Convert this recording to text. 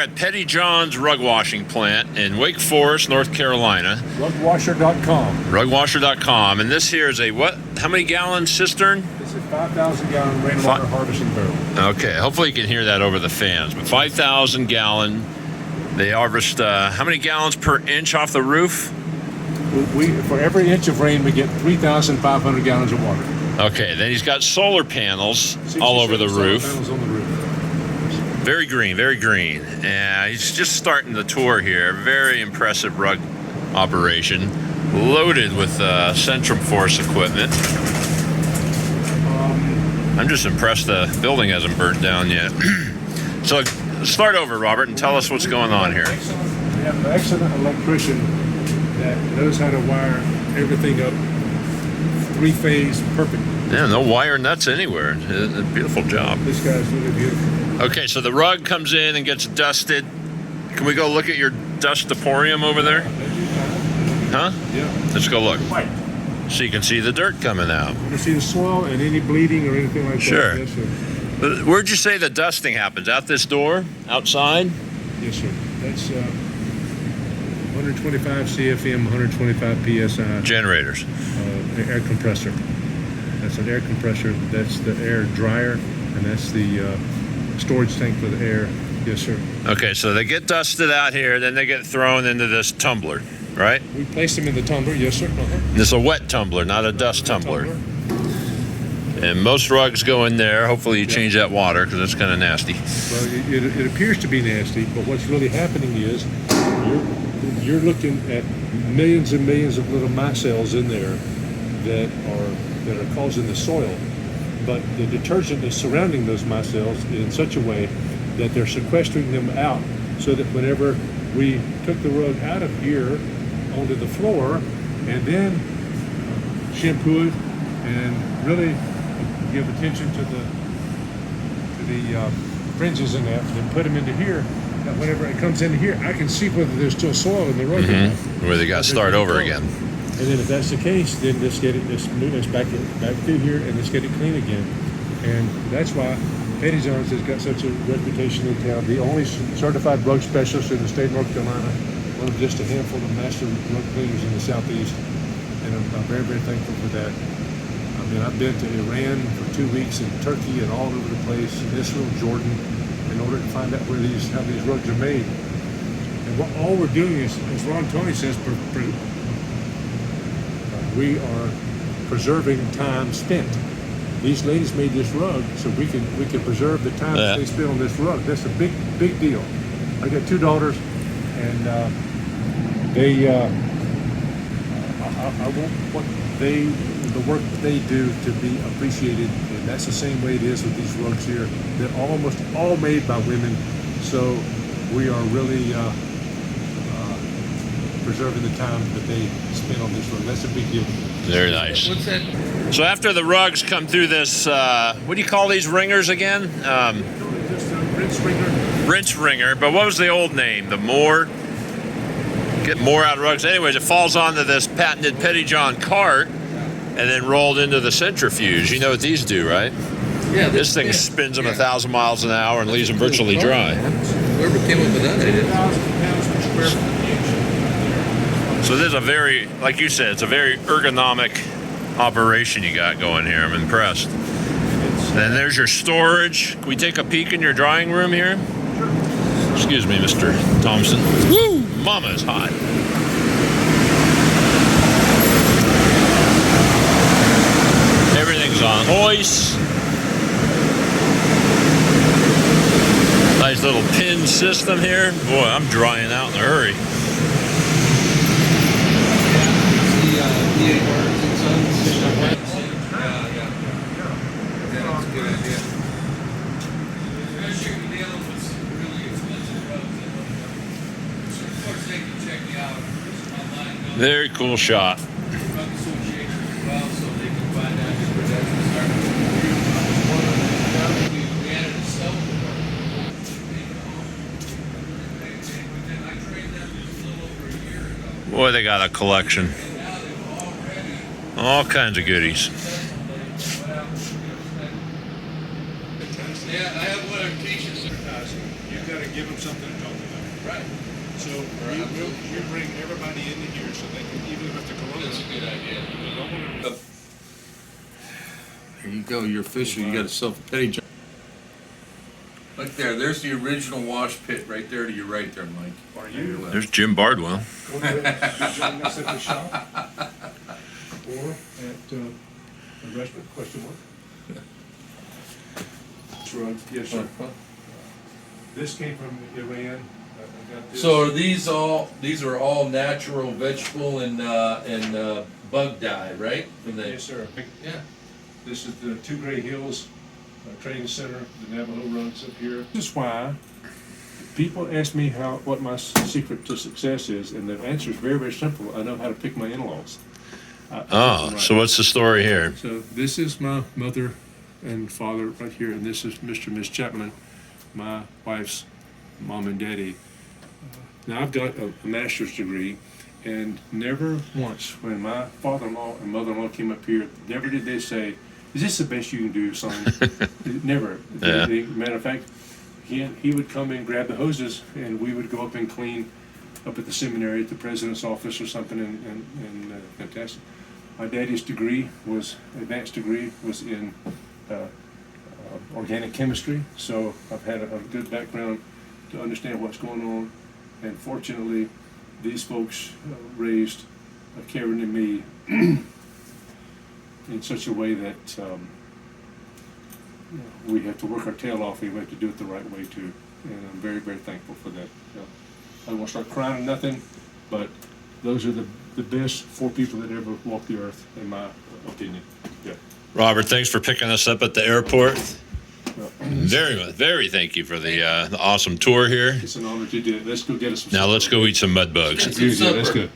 at Pettyjohn's rug washing plant in Wake Forest, North Carolina. Rugwasher.com. Rugwasher.com. And this here is a what? How many gallon cistern? This is a 5,000 gallon rainwater harvesting barrel. Okay, hopefully you can hear that over the fans. But 5,000 gallon. They harvest how many gallons per inch off the roof? For every inch of rain, we get 3,500 gallons of water. Okay, then he's got solar panels all over the roof. Panels on the roof. Very green, very green. And he's just starting the tour here. Very impressive rug operation. Loaded with Centrum Force equipment. I'm just impressed the building hasn't burnt down yet. So start over, Robert, and tell us what's going on here. We have an excellent electrician that knows how to wire everything up three-phase perfect. Yeah, no wire nuts anywhere. A beautiful job. This guy's really beautiful. Okay, so the rug comes in and gets dusted. Can we go look at your dustaporium over there? Huh? Yeah. Let's go look. White. So you can see the dirt coming out. You can see the soil and any bleeding or anything like Sure. that. Yes, sir. But where'd you say the dusting happens? Out this door? Outside? Yes, sir. That's 125 CFM, 125 PSI. Generators. The air compressor. That's an air compressor. That's the air dryer, and that's the storage tank for the air. Yes, sir. Okay, so they get dusted out here, then they get thrown into this tumbler, right? We place them in the tumbler. Yes, sir. This is a wet tumbler, not a dust tumbler. And most rugs go in there. Hopefully you change that water because it's kind of nasty. Well, it appears to be nasty, but what's really happening is you're looking at millions and millions of little micelles in there that are causing the soil. But the detergent is surrounding those micelles in such a way that they're sequestering them out, so that whenever we took the rug out of here onto the floor and then shampoo it and really give attention to the fringes in that, and then put them into here. Now, whenever it comes into here, I can see whether there's still soil in the rug. Where they got to start over again. And then if that's the case, then let's move us back through here and let's get it clean again. And that's why Pettyjohn's has got such a reputation in town. The only certified rug specialist in the state of North Carolina, one of just a handful of master rug cleaners in the Southeast. And I'm very, very thankful for that. I mean, I've been to Iran for 2 weeks, and Turkey, and all over the place, Israel, Jordan, in order to find out how these rugs are made. And all we're doing is, as Ron Tony says, we are preserving time spent. These ladies made this rug so we can preserve the time that they spent on this rug. That's a big deal. I got 2 daughters, and they I want the work that they do to be appreciated, and that's the same way it is with these rugs here. They're almost all made by women, so we are really preserving the time that they spend on this rug. That's a big deal. Very nice. What's that? So after the rugs come through this, what do you call these ringers again? Just a rinse ringer. Rinse ringer, but what was the old name? The more? Get more out of rugs. Anyways, it falls onto this patented Pettyjohn cart and then rolled into the centrifuge. You know what these do, right? Yeah. This thing spins them 1,000 miles an hour and leaves them virtually dry. Whoever came up with that idea. 1,000 pounds per square foot. So this is a very, like you said, it's a very ergonomic operation you got going here. I'm impressed. Then there's your storage. Can we take a peek in your drying room here? Sure. Excuse me, Mr. Thompson. Woo! Mama is hot. Everything's on hoist. Nice little pin system here. Boy, I'm drying out in a hurry. Very cool shot. Boy, they got a collection. All kinds of goodies. Yeah, I have one of teachers. You've got to give them something to talk about. Right. So we bring everybody into here so they can, even if the corona. That's a good idea. There you go. You're official. You got yourself a Pettyjohn. Look there. There's the original wash pit right there to your right there, Mike. Are you There's Jim Bardwell. joining us at the shop or at the restaurant? Question mark. Sure. Yes, sir. This came from Iran. I got this. So these are all natural vegetable and bug dye, right? From the, Yes, sir. yeah. This is the Two Gray Hills Training Center. The Navajo runs up here. This is why people ask me what my secret to success is, and the answer is very, very simple. I know how to pick my in-laws. Oh, so what's the story here? So this is my mother and father right here, and this is Mr. and Miss Chapman, my wife's mom and daddy. Now I've got a master's degree, and never once when my father-in-law and mother-in-law came up here, never did they say, "Is this the best you can do, son?" Never. Yeah. Matter of fact, he would come and grab the hoses, and we would go up and clean up at the seminary at the president's office or something, and fantastic. My daddy's degree was, advanced degree was in organic chemistry, so I've had a good background to understand what's going on, and fortunately, these folks raised Karen and me in such a way that we have to work our tail off. We have to do it the right way too, and I'm very, very thankful for that. I don't want to start crying or nothing, but those are the best 4 people that ever walked the earth, in my opinion. Yeah. Robert, thanks for picking us up at the airport. Well, Very thank you for the awesome tour here. it's an honor to do it. Let's go get us some. Now let's go eat some mud bugs. Get some Yeah, that's supper. good.